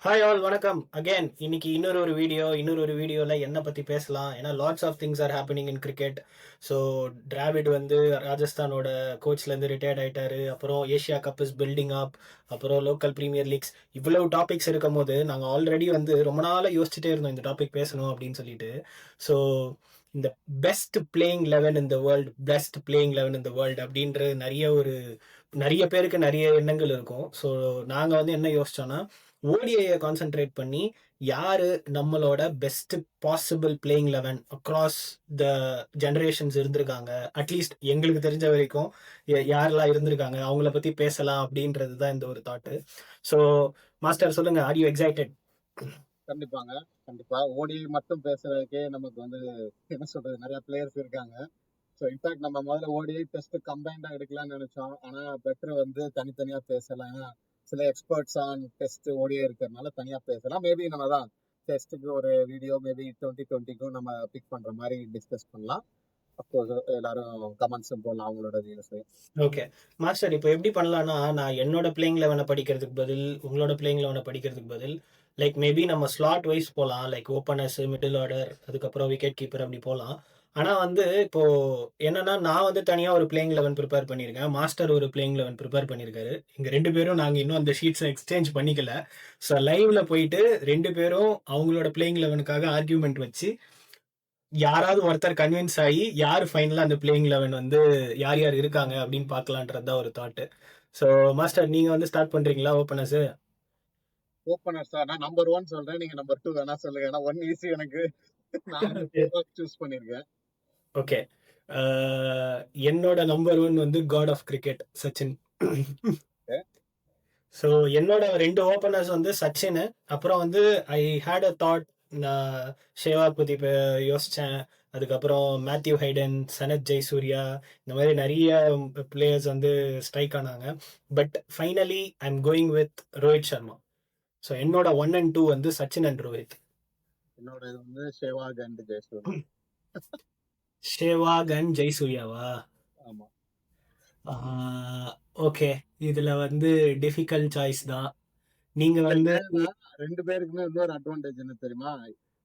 Hi all வணக்கம் again. இன்னைக்கு இன்னொரு வீடியோல என்ன பத்தி பேசலாம்? ஏன்னா lots of things are happening in cricket. So Dravid வந்து ராஜஸ்தானோட கோச்ல இருந்து ரிட்டையர்ட் ஆயிட்டாரு. அப்புறம் Asia cup is building up. அப்புறம் லோக்கல் பிரீமியர் லீக்ஸ், இவ்வளவு டாபிக்ஸ் இருக்கும் போது நாங்கள் ஆல்ரெடி வந்து ரொம்ப நாளாக யோசிச்சுட்டே இருந்தோம் இந்த டாபிக் பேசணும் அப்படின்னு சொல்லிட்டு. ஸோ இந்த பெஸ்ட் பிளேயிங் லெவன் இந்த வேர்ல்டு அப்படின்ற நிறைய பேருக்கு நிறைய எண்ணங்கள் இருக்கும். ஸோ நாங்கள் வந்து என்ன யோசிச்சோம்னா, ஓடிஐயை கான்சென்ட்ரேட் பண்ணி யாரு நம்மளோட best possible playing eleven across the generations இருந்திருக்காங்க, அட்லீஸ்ட் எங்களுக்கு தெரிஞ்ச வரைக்கும் யாரெல்லாம் இருந்திருக்காங்க அவங்கள பத்தி பேசலாம் அப்படின்றது தான் இந்த ஒரு தாட்டு. ஸோ மாஸ்டர் சொல்லுங்க, ஆர் யூ எக்ஸைட்டட்? கண்டிப்பாங்க. கண்டிப்பா. ஓடிஐ மட்டும் பேசுறதுக்கே நமக்கு வந்து என்ன சொல்றது? நெறைய பிளேயர்ஸ் இருக்காங்க. ஸோ இன்ஃபாக்ட் நம்ம முதல்ல ஓடிஐ, டெஸ்ட் கம்பைன்டா எடுக்கலாம்னு நெனைச்சோம். ஆனா பெட்டர் வந்து தனித்தனியா பேசலாம். ஏன்னா சில எக்ஸ்பர்ட்ஸ் ஆன் டெஸ்ட், ஓடிஐ இருக்கிறதுனால தனியா பேசலாம். மேபி நம்ம தான் டெஸ்ட்டுக்கு ஒரு வீடியோ, மேபி 2020க்கும் நம்ம பிக் பண்ற மாரி டிஸ்கஸ் பண்ணலாம். அஃப்கோர்ஸ் எல்லாரும் கமெண்ட்ஸும் போடலாம் அவங்களோட வியூஸ். ஓகே மாஸ்டர், இப்போ எப்படி பண்ணலாம்னா, நான் என்னோட பிளேயிங் லெவனை படிக்கிறதுக்கு பதில் உங்களோட பிளேயிங் லெவனை படிக்கிறதுக்கு பதில் லைக் மேபி நம்ம ஸ்லாட் வைஸ் போகலாம். லைக் ஓப்பனர்ஸ், மிடில் ஆர்டர், அதுக்கப்புறம் விக்கெட் கீப்பர் அப்படி போகலாம். ஆனால் வந்து இப்போ என்னன்னா, நான் வந்து தனியாக ஒரு பிளேயிங் லெவன் ப்ரிப்பேர் பண்ணியிருக்கேன். மாஸ்டர் ஒரு பிளேயிங் லெவன் ப்ரிப்பேர் பண்ணியிருக்காரு. இங்கே ரெண்டு பேரும் நாங்கள் இன்னும் அந்த ஷீட்ஸை எக்ஸ்சேஞ்ச் பண்ணிக்கல. ஸோ லைவ்ல போயிட்டு ரெண்டு பேரும் அவங்களோட பிளேயிங் லெவனுக்காக ஆர்கியூமெண்ட் வச்சு யாராவது ஒருத்தர் கன்வின்ஸ் ஆகி யார் ஃபைனலா அந்த பிளேயிங் லெவன் வந்து யார் யார் இருக்காங்க அப்படின்னு பார்க்கலான்றது தான் ஒரு தாட். ஸோ மாஸ்டர், நீங்க வந்து ஸ்டார்ட் பண்றீங்களா ஓப்பனர்ஸ்? ஓப்பனர்ஸா? நான் நம்பர் 1 சொல்றேன். நீங்க நம்பர் 2 வேணா சொல்லுங்க. ஏன்னா 1 ஈஸி எனக்கு. நான் வந்து சேவாக் சூஸ் பண்ணியிருக்கேன். ஓகே. என்னோட நம்பர் ஒன் வந்து god of cricket Sachin. So என்னோட ரெண்டு ஓப்பனர்ஸ் வந்து சச்சின். அப்புறம் வந்து ஐ ஹேட் அ தாட், நான் ஷேவாக் பத்தி யோசிச்சேன். அதுக்கப்புறம் மேத்யூ ஹைடன், சனத் ஜெயசூர்யா, இந்த மாதிரி நிறைய பிளேயர்ஸ் வந்து ஸ்ட்ரைக் ஆனாங்க. But finally I am going with Rohit Sharma. So என்னோட 1 and 2 வந்து சச்சின் அண்ட் ரோஹித். என்னோட இது வந்து சேவாக் அண்ட் ஜெயசூர்யா. ஷேவாக் அண்ட் ஜெயசூர்யாவா? ஆமா. ஓகே, இதுல வந்து டிஃபிகல்ட் சாய்ஸ் தான். நீங்க இல்ல வந்து ஏன்னா 2 பேருக்குமே இன்னொரு அட்வான்டேஜ் என்ன தெரியுமா?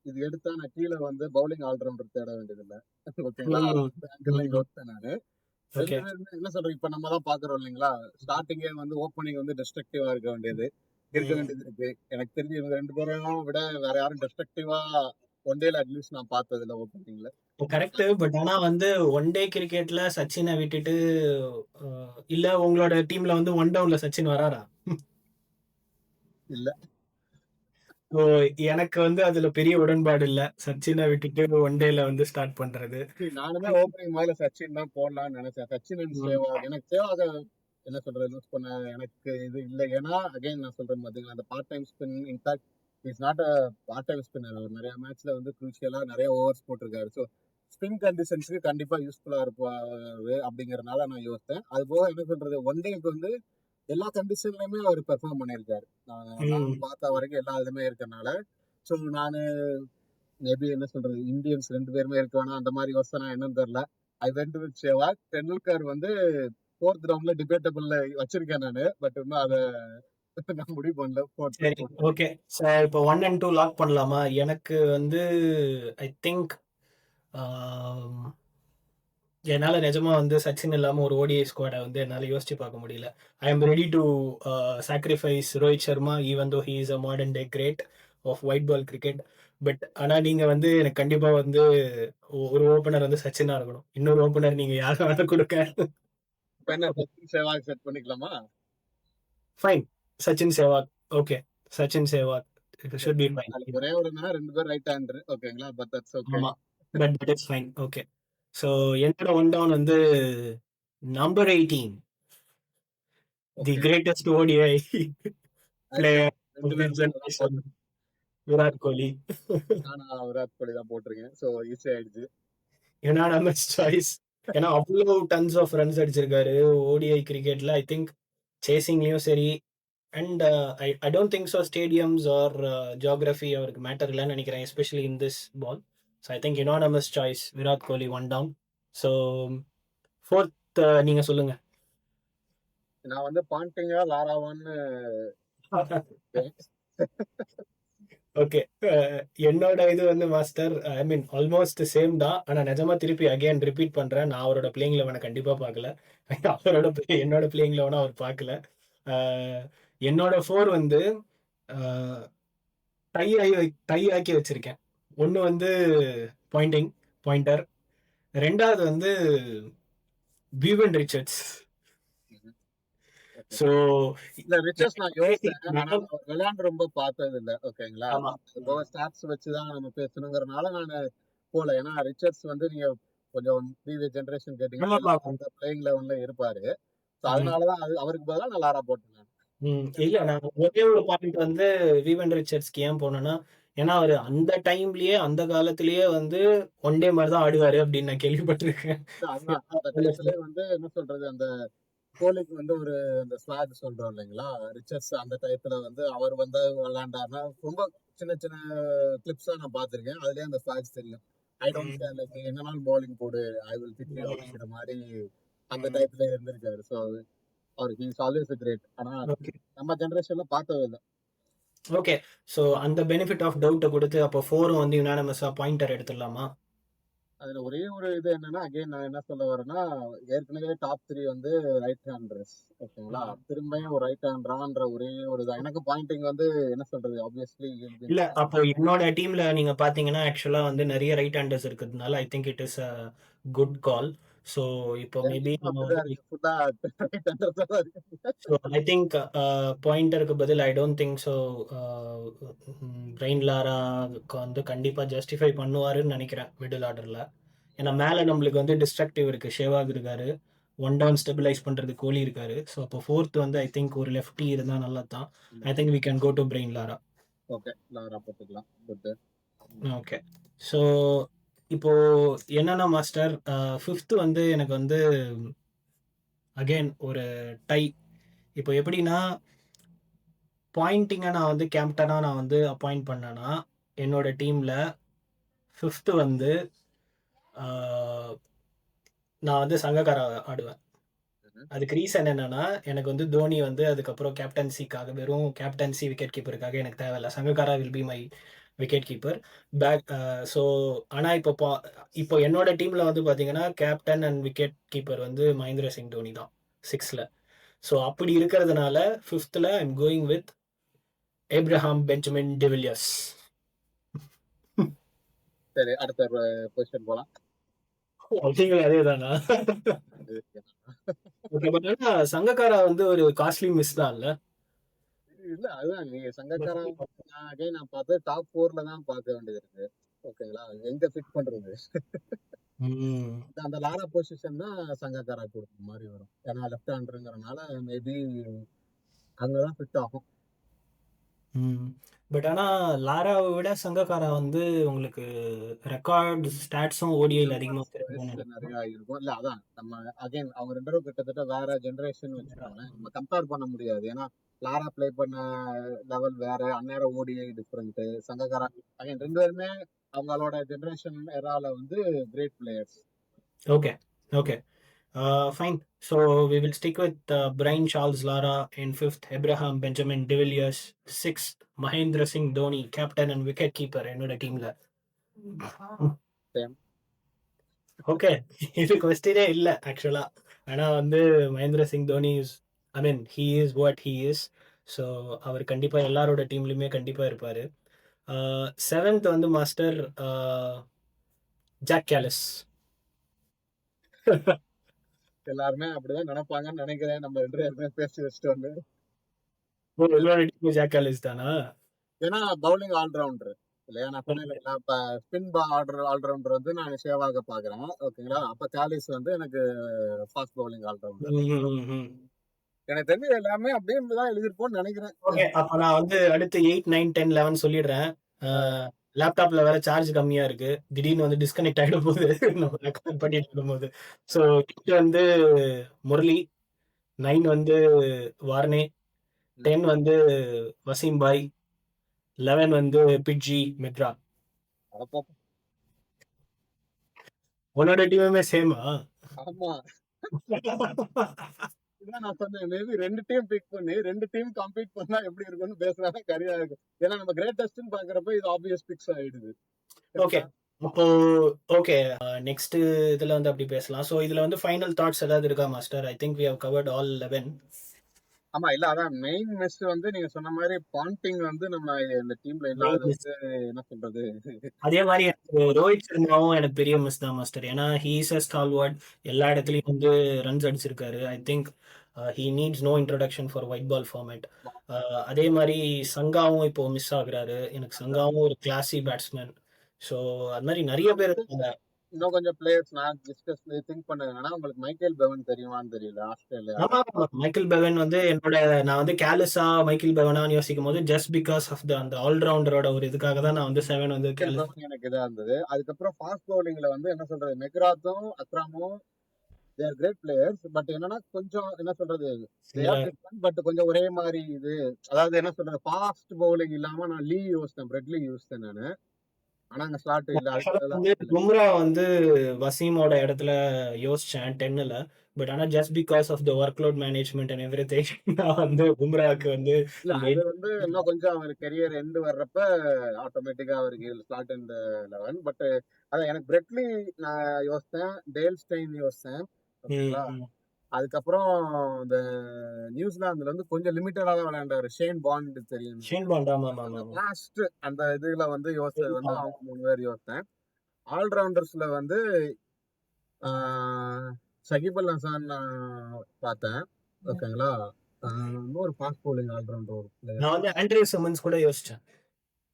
இது எடுத்தா நான் கீழ வந்து பவுலிங் ஆல்ரவுண்டர் தேட வேண்டியதில்ல. ஓகேங்களா? அந்த ஆங்கிள்ல யோசிச்சேன் நானு. 2 ஓகே. பேருமே என்ன சொல்றீங்க? இப்ப நம்ம தான் பாக்குறோம் இல்லைங்களா? ஸ்டார்ட்டிங்கே வந்து ஓப்பனிங் வந்து டிஸ்ட்ரக்டிவா இருக்க வேண்டியது இருக்கு. எனக்கு தெரிஞ்சு இவங்க 2 பேரையும் விட வேற யாரும் டிஸ்ட்ரக்டிவா ஒன் டேல அட்லீஸ்ட் நான் பார்த்ததில்ல ஓப்பனிங்ல. கரெக்ட். பட் ஆனா வந்து ஒன் டே கிரிக்கெட்ல சச்சினை விட்டுட்டு இல்ல உங்களோட டீம்ல வந்து ஒன் டவுன்ல சச்சின் வராரா? இல்ல. ஓ, எனக்கு வந்து அதுல பெரிய உடன்பாடு இல்ல, சச்சினை விட்டுட்டு ஒன் டேல வந்து ஸ்டார்ட் பண்றது. நானுமே ஓப்பனிங் முதல்ல சச்சின் தான் போடலாம்னு நினைச்சேன். சச்சின் அண்ட் சேவாக். எனக்கு சேவாக என்ன சொல்றது லூஸ் பண்ண எனக்கு இது இல்லை. ஏன்னா அகைன் நான் சொல்றேன் பாத்தீங்களா, அந்த part time spin in fact is not a part time spinner. அவர் நிறைய மேட்ச்ல வந்து குரூஷியலா நிறைய ஓவர்ஸ் போட்டிருக்காரு. ஸோ ஸ்பின் கண்டிஷன்ஸ்க்கு கண்டிப்பா யூஸ்ஃபுல்லா இருப்பாரு அப்படிங்கறதுனால நான் யோசித்தேன். அது போக என்ன சொல்றது, ஒன் டேக்கு வந்து எல்லா கண்டிஷன்லயுமே அவர் பெர்ஃபார்ம் பண்ணியிருக்காரு. நான் பார்த்த வரைக்கும் எல்லா இதுமே இருக்கறனால. ஸோ நான் மேபி என்ன சொல்றது, இந்தியன்ஸ் 2 பேருமே இருக்க வேணாம் அந்த மாதிரி யோசனை என்னன்னு தெரியல. I went with Sehwag. Tendulkar வந்து 4th ரவுண்ட்ல டிபேட்டபிள்ல வச்சிருக்கேன் நானு. பட் இன்னும் அத நான் முடிவு பண்ணல. சரி, ஓகே. இப்போ 1 and 2 லாக் பண்ணலாமா? எனக்கு வந்து ஐ திங்க் என்னால நிஜமா வந்து சச்சின் இல்லாம ஒரு ஓடிஐ ஸ்குவாடை வந்து என்னால யோசிச்சு பார்க்க முடியல. I am ready to sacrifice Rohit Sharma even though he is a modern day great of white ball cricket. But ஆனா நீங்க வந்து எனக்கு கண்டிப்பா வந்து ஒரு ஓப்பனர் வந்து சச்சினா இருக்கணும். இன்னொரு ஓப்பனர் நீங்க யாரும் வேணா கொடுக்க. இப்ப என்ன சச்சின் சேவாக் செட் பண்ணிக்கலாமா? Fine, Sachin Sehwag. Okay, Sachin Sehwag. It should be fine. அதுல ஒரே ஒரு என்னன்னா 2 பேர் ரைட் ஹேண்டர். ஓகேங்களா? But that's okay. ஆமா, but that is fine. Okay. So என்னோட ஒன் டவுன் வந்து number 18, the okay. Greatest ODI player 2 of this பேருமே அதான் ஜெனரேஷன், விராட் கோலி. நானும் விராட் கோலி தான் போட்டிருக்கேன். ஸோ ஈஸி ஆயிடுச்சு. Unanimous choice. ஏன்னா அவ்வளோ டன்ஸ் ஆஃப் ரன்ஸ் அடிச்சிருக்காரு ஓடிஐ கிரிக்கெட்ல. ஐ திங்க் சேசிங்லயும் சரி. And I don't think so stadiums or geography அவருக்கு மேட்டர் இல்லைன்னு நினைக்கிறேன், especially in this ball. So I think unanimous choice Virat Kohli one down. So fourth நீங்க சொல்லுங்க. நான் வந்து பாண்டிங்கா லாராவான்னு ஓகே. அ என்னோட இது வந்து மாஸ்டர் ஐ மீன் ஆல்மோஸ்ட் சேம் தான். ஆனா நிஜமா திருப்பி அகைன் ரிப்பீட் பண்றேன். நான் அவரோட பிளேயிங் 11 கண்டிப்பா பார்க்கல. என்னோட பிளேயிங் 11 அவர் பார்க்கல. அ என்னோட 4 வந்து அ டை ஆக்கி வச்சிருக்கேன். ஒண்ணு வந்து பாயிண்டிங் பாயிண்டர். 2வது வந்து பீவன் ரிச்சர்ட்ஸ். ஓகே. ஸோ இல்ல ரிச்சர்ஸ் நான் யோசிச்சேன். ஆனா நான் அவர் விளையாண்டு ரொம்ப பார்த்தது இல்ல. ஓகேங்களா? ஆமா. இப்போ ஸ்டாட்ஸ் வச்சு தான் நம்ம பேசணுங்கிறனால நானு போல. ஏன்னா ரிச்சர்ட்ஸ் வந்து நீங்க கொஞ்சம் ப்ரீவியஸ் ஜெனரேஷன் கேட்டீங்கன்னா, ஆமாமா. எல்லாரும் அந்த பிளேயிங் 11ல இருப்பாரு. ஸோ ம். அதனால தான் அவருக்கு பதிலா நான் லாரா போட்டேன் நானு. இல்ல நான் ஒரே ஒரு பாயிண்ட் வந்து வீவன் ரிச்சர்ட்ஸ்க்கு ஏன் போனேன்னா, ஏன்னா அவரு அந்த டைம்லயே, அந்த காலத்திலேயே வந்து ஒன் டே மாரி தான் ஆடுவாரு அப்படின்னு நான் கேள்விப்பட்டிருக்கேன். அதுதான். அந்த டயத்திலே வந்து என்ன சொல்றது, அந்த கோலிக்கு வந்து ஒரு அந்த ஸ்வாக் சொல்றோம் இல்லைங்களா? ரிச்சர்ஸ் அந்த டயத்துல வந்து அவர் வந்து விளையாண்டாருன்னா, ரொம்ப சின்ன சின்ன கிளிப்ஸா நான் பார்த்திருக்கேன். அதிலேயே அந்த ஸ்வாக்ஸ் தெரியும். ஐ டோன்ட் கேர் லைக் என்னனாலும் பவுலிங் போடு. ஐ வில் பிக் யூ அப்படிங்கிற மாரி அந்த டயத்துல இருந்திருக்காரு. ஸோ அவர் ஹி இஸ் ஆல்வேஸ் கிரேட். ஆனா ஓகே. நம்ம ஜெனரேஷன்ல பார்த்தது இல்ல. ஓகே. ஸோ அந்த பெனிஃபிட் ஆஃப் டவுட்ட குடுத்து அப்போ 4ம் வந்து யுனானிமஸா பாயிண்டர் எடுத்துடலாமா? அதுல ஒரே ஒரு இது என்னன்னா, அகைன் நான் என்ன சொல்ல வரேன்னா, ஏற்கனவே டாப் 3 வந்து ரைட் ஹேண்டர்ஸ். ஓகேங்களா? ம். திரும்பியும் ஒரு ரைட் ஹேண்டரான்ற ஒரே ஒரு இது. எனக்கு பாயிண்டிங் வந்து என்ன சொல்றது, ஆப்வியஸ்லி ஹில் பீன் இல்ல அப்போ என்னோட டீம்ல நீங்க பார்த்தீங்கன்னா, ஆக்சுவலா வந்து நெறைய ரைட் ஹேண்டர்ஸ் இருக்கிறதுனால, I think it is a good call. So இப்போ என் மேபி டீமும் நம்ம அப்படிதான் வந்து இருக்கு. ஃபுல்லா ரைட் ஹேண்டர்ஸா தான் இருக்கு. ஸோ ஐ திங்க் பாயிண்டருக்கு பதில் I don't think so Brian லாராக்கு வந்து கண்டிப்பா ஜஸ்டிஃபை பண்ணுவாருன்னு நினைக்கிறேன் மிடில் ஆர்டர்ல. ஏன்னா மேல நம்மளுக்கு வந்து டிஸ்ட்ரக்டிவ் இருக்கு. ஷேவாக் இருக்காரு. ஒன் டவுன் ஸ்டெபிலைஸ் பண்றது கோலி இருக்காரு. ஸோ அப்போ ஃபோர்த் வந்து ஐ திங்க் ஒரு லெஃப்டி இருந்தா நல்லா தான். I think we can go to Brian Lara. Okay. Lara போட்டுக்கலாம். குட். ஓகே. ஸோ இப்போ என்னன்னா மாஸ்டர் ஃபிஃப்த் வந்து எனக்கு வந்து அகைன் ஒரு டை. இப்போ எப்படின்னா பாயிண்டிங்கை நான் வந்து கேப்டனா நான் வந்து அப்பாயிண்ட் பண்ணேன்னா என்னோட டீம்ல ஃபிஃப்த் வந்து ஆஹ், நான் வந்து சங்கக்காரா ஆடுவேன். அதுக்கு ரீசன் என்னன்னா எனக்கு வந்து தோனி வந்து அதுக்கப்புறம் கேப்டன்சிக்காக வெறும் கேப்டன்சி விக்கெட் கீப்பருக்காக எனக்கு தேவையில்ல. Sangakkara will be my wicket keeper back. So ஆனால் இப்போ என்னோட டீம்ல வந்து பார்த்தீங்கன்னா கேப்டன் அண்ட் விக்கெட் கீப்பர் வந்து மகேந்திர சிங் தோனி தான் 6ல. ஸோ அப்படி இருக்கிறதுனால ஃபிஃப்த்தில் I'm going with Abraham Benjamin de Villiers. சரி, அடுத்த பொசிஷன் போலாம். அப்படிங்களா? அதேதானா? அது ஓகே. பட் ஆனால் சங்கக்காரா வந்து ஒரு காஸ்ட்லி மிஸ் தான் இல்ல? இல்ல அதுதான் நீங்க சங்கக்காரா நான் அகைன் நான் பார்த்து டாப் 4ல தான் பார்க்க வேண்டியது இருக்கு. ஓகேங்களா? எங்க ஃபிட் பண்றது? ம். அந்த லாரா பொசிஷன் தான் சங்கக்காரா கொடுக்குற மாரி வரும். ஏன்னா லெஃப்ட் ஹேண்டர்ங்கிறனால மேபி அங்கதான் ஃபிட் ஆகும். ம். பட் ஆனா லாராவை விட சங்கக்காரா வந்து உங்களுக்கு ரெக்கார்ட் ஸ்டாட்ஸும் ஓடிஐல அதிகமா நம்பர்ஸ் வைஸ் வச்சிருக்காங்கன்னு நினைக்கிறேன். நிறைய இருக்கும். இல்ல அதான் நம்ம அகைன் அவங்க 2 பேரும் கிட்டத்தட்ட வேற ஜெனரேஷன் வச்சுக்கோங்களேன். நம்ம கம்பேர் பண்ண முடியாது. ஏன்னா லாரா ப்ளே பண்ண லெவல் வேற, அந்நேரம் ஓடிஐ டிஃபரெண்ட். சங்கக்காரா அகைன் 2 பேருமே அவங்களோட ஜெனரேஷன் எரால வந்து great players. Okay. Okay. Fine. So we will stick with Brian Charles Lara in fifth, Abraham Benjamin de Villiers sixth, Mahendra Singh Dhoni captain and wicket keeper என்னோட டீம்ல. சேம். ஓகே. இது கொஸ்டினே இல்ல ஆக்சுவலா. ஆனா வந்து Mahendra Singh Dhoni is I mean he is what he is. So அவர் கண்டிப்பா எல்லாரோட டீம்லயுமே கண்டிப்பா இருப்பாரு. செவன்த் வந்து மாஸ்டர் ஜாக் கேலிஸ். எல்லாருமே அப்படிதான் நினைப்பாங்கன்னு நினைக்கிறேன். நம்ம 2 பேருமே பேசி வச்சுட்டு வந்து. எல்லாரோட டீமும் ஜாக் கேலிஸ் தானா? ஏன்னா பவுலிங் ஆல்ரவுண்டர் இல்லையா? நான் சொன்னேன் இல்லைங்களா? இப்ப ஸ்பின் ஆல்ரவுண்டர் வந்து நான் ஷேவாக பாக்குறேன். ஓகேங்களா? அப்ப சார்லிஸ் வந்து எனக்கு ஃபாஸ்ட் பவுலிங் ஆல்ரவுண்டர். எனக்கு தெரிஞ்சு எல்லாமே அப்படியே தான் எழுதிருப்போம்னு நினைக்கிறேன். ஓகே. அப்ப நான் வந்து அடுத்து 8, 9, 10, 11 சொல்லிடுறேன். லேப்டாப்ல வேற சார்ஜ் கம்மியா இருக்கு. திடீர்னு வந்து டிஸ்கனெக்ட் ஆயிடும் போது நம்ம ரெக்கார்ட் பண்ணிட்டு இருக்கும்போது. ஸோ 8 வந்து முரளி, 9 வந்து வார்னே, 10 வந்து வசீம் பாய், 11 வந்து பிட்ஜி மித்ரா. அப்போ உன்னோட டீமுமே சேமா? ஆமா. இதான் நான் சொன்னேன். மேபி 2 டீம் பிக் பண்ணி 2 டீம் கம்பீட் பண்ணா எப்படி இருக்கும்னு பேசுனாலே சரியா இருக்கும். ஏன்னா நம்ம கிரேட்டஸ்ட்னு பாக்குறப்ப இது ஆப்வியஸ் பிக்ஸ் ஆயிடுது. ஓகே. கரெக்ட்டா? அப்போ ஓகே. நெக்ஸ்ட் இதுல வந்து அப்படி பேசலாம். ஸோ இதுல வந்து ஃபைனல் தாட்ஸ் ஏதாவது இருக்கா master? I think we have covered all 11. ஆமா. இல்ல அதான் மெயின் மிஸ் வந்து நீங்க சொன்ன மாரி பாண்டிங் வந்து நம்ம இந்த டீம்ல மெயின் இல்லாதது மிஸ். வந்து என்ன சொல்றது? அதே மாரி எனக்கு ரோஹித் சர்மாவும் எனக்கு பெரிய மிஸ் தான் மாஸ்டர். ஏன்னா ஹி இஸ் அ ஸ்டால்வர்ட். எல்லா இடத்துலயும் வந்து ரன்ஸ் அடிச்சிருக்காரு. I think he needs no introduction for white ball format. அதே மாரி சங்காவும் இப்போ மிஸ் ஆகுறாரு. எனக்கு சங்காவும் ஒரு கிளாசி பேட்ஸ்மேன். ஸோ அது மாரி நெறைய நான் பேர் வந்து இருக்காங்க. இன்னும் கொஞ்சம் பிளேயர்ஸ் நான் திங்க் பண்ணது என்னன்னா, உங்களுக்கு மைக்கேல் பெவன் தெரியுமான்னு தெரியல ஆஸ்திரேலியா. ஆமா, ஆமா. மைக்கேல் பெவன் வந்து நான் வந்து கேர்லெஸ்ஸா மைக்கேல் பெவனான்னு யோசிக்கும்போது, ஜஸ்ட் பிகாஸ் ஆஃப் அந்த ஆல்ரவுண்டரோட ஒரு இதுக்காக தான் நான் வந்து 7 வந்து மைக்கேல் கேர்லெஸ். பெவன் எனக்கு இதா இருந்தது. அதுக்கப்புறம் ஃபாஸ்ட் பவுலிங்ல வந்து என்ன சொல்றது? மெக்ராத்தும், அக்ராமும் they are great players. But என்னன்னா கொஞ்சம் என்ன சொல்றது? They are similar. Different. But கொஞ்சம் ஒரே மாரி இது. அதாவது என்ன சொல்றது? ஃபாஸ்ட் பவுலிங் இல்லாம நான் லீ யோசிச்சேன். பிரெட் லீ யோசிச்சேன் நானு. ஆனா அங்க ஸ்லாட் இல்ல. அதுக்கு ஆக்சுவலா பதிலா வந்து பும்ரா வந்து வசீமோட இடத்துல யோசிச்சேன் 10ல. பட் ஆனா just because of the workload management and everything நான் வந்து பும்ராவுக்கு வந்து இல்ல அது லேட். வந்து இன்னும் கொஞ்சம் அவர் கெரியர் எண்ட் வர்றப்ப ஆட்டோமேட்டிக்கா அவருக்கு ஸ்லாட் இந்த 11. பட் அதான் எனக்கு பிரெட்லி நான் யோசித்தேன். டேல் ஸ்டெயின் யோசித்தேன். ம், ஓகேங்களா? ம். அதுக்கப்புறம் இந்த நியூசிலாந்துல வந்து கொஞ்சம் லிமிட்டடா தான் விளையாண்டாரு. ஷேன் பாண்ட் தெரியும். Shane bond. ஆமா, ஆமா, அந்த ஆமா. லாஸ்ட் அந்த இதுல வந்து யோசிச்சது வந்து ஆமா. அவங்க 3 பேர் யோசித்தேன். ஆல்ரவுண்டர்ஸ்ல வந்து ஆஹ், சகிப் அல் ஹசான் நான் பார்த்தேன். ஓகேங்களா? இன்னொரு ஃபாஸ்ட் பவுலிங் ஆல்ரவுண்டர் ஒரு பிளேயர். நான் வந்து ஆண்ட்ரூ சிமன்ஸ் கூட யோசிச்சேன்.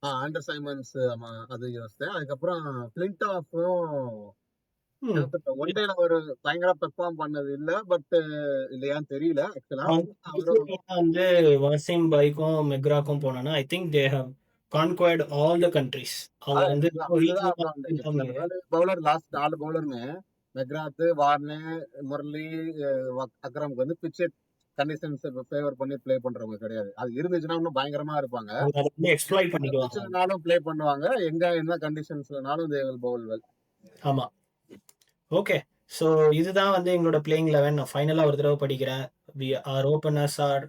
ஆண்டர் சைமன்ஸ் ஆமா அது யோசித்தேன். அதுக்கப்புறம் கிளின்ட் ஆஃபும் ம். ஒன் டேல ஒரு பயங்கர பெர்ஃபார்ம் பண்ணது இல்ல. பட் இல்லையான்னு தெரியல ஆக்சுவலா. அவன் அவரும் வந்து வசீம் பாய்க்கும் மெக்ராக்கும் போனானா I think they have conquered all the countries. அவங்க அதான் வந்து இதுதான் advantage. இப்ப இந்த வேர்ல்டு பவுலர் லாஸ்ட் 4 பவுலருமே மெக்ராத், வார்னே, முரளி, அக்ரம்க்கு வந்து பிச் கண்டிஷன்ஸ் ஃபேவர் பண்ணி ப்ளே பண்றவங்க கிடையாது. அது இருந்துச்சுன்னா இன்னும் பயங்கரமா இருப்பாங்க. அவங்க அதை வந்து எக்ஸ்ப்ளாய்ட் எந்த பண்ணிக்குவாங்க. பிச்சுலனாலும் ப்ளே பண்ணுவாங்க. எங்க என்ன கண்டிஷன்ஸ்லனாலும் தே வில் பவுல் வெல். ஆமா. ஓகே. ஸோ இதுதான் வந்து எங்களோட பிளேயிங் 11. நான் ஃபைனலா ஒரு தடவை படிக்கிறேன். Our openers are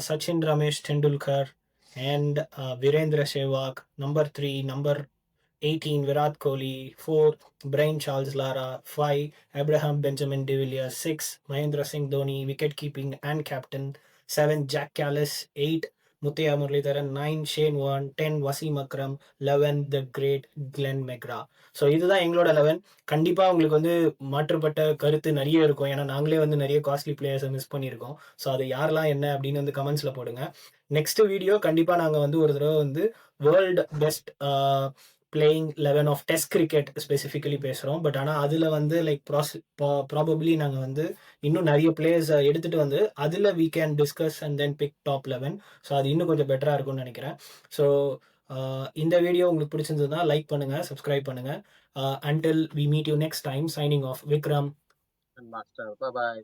Sachin Ramesh Tendulkar and Virender Sehwag. Number 3, number 18 Virat Kohli, 4 Brian Charles Lara, 5 Abraham Benjamin de Villiers, 6 Mahendra Singh Dhoni, wicket keeping and captain, 7 Jack Callis, 8 Muttiah Muralitharan, 9 Shane Warne, 10 Wasim Akram, 11 The Great Glenn McGrath. So இதுதான் எங்களோட 11. கண்டிப்பாக உங்களுக்கு வந்து மாற்றுப்பட்ட கருத்து நிறைய இருக்கும். ஏன்னா நாங்களே வந்து நிறைய காஸ்ட்லி பிளேயர்ஸை மிஸ் பண்ணியிருக்கோம். ஸோ அது யாரெல்லாம் என்ன அப்படின்னு வந்து கமெண்ட்ஸில் போடுங்க. நெக்ஸ்ட் வீடியோ கண்டிப்பாக நாங்கள் வந்து ஒரு தடவை வந்து world best playing 11 of test cricket specifically பேசுகிறோம். பட் ஆனால் அதில் வந்து லைக் ப்ராபப்ளி நாங்கள் வந்து இன்னும் நிறைய பிளேயர்ஸ் எடுத்துகிட்டு வந்து அதில் we can discuss and then pick top 11. So அது இன்னும் கொஞ்சம் பெட்டராக இருக்கும்னு நினைக்கிறேன். ஸோ இந்த வீடியோ உங்களுக்கு பிடிச்சிருந்ததுன்னா லைக் பண்ணுங்கள், சப்ஸ்கிரைப் பண்ணுங்கள். Until we meet you next time, signing off, Vikram. Master. Bye.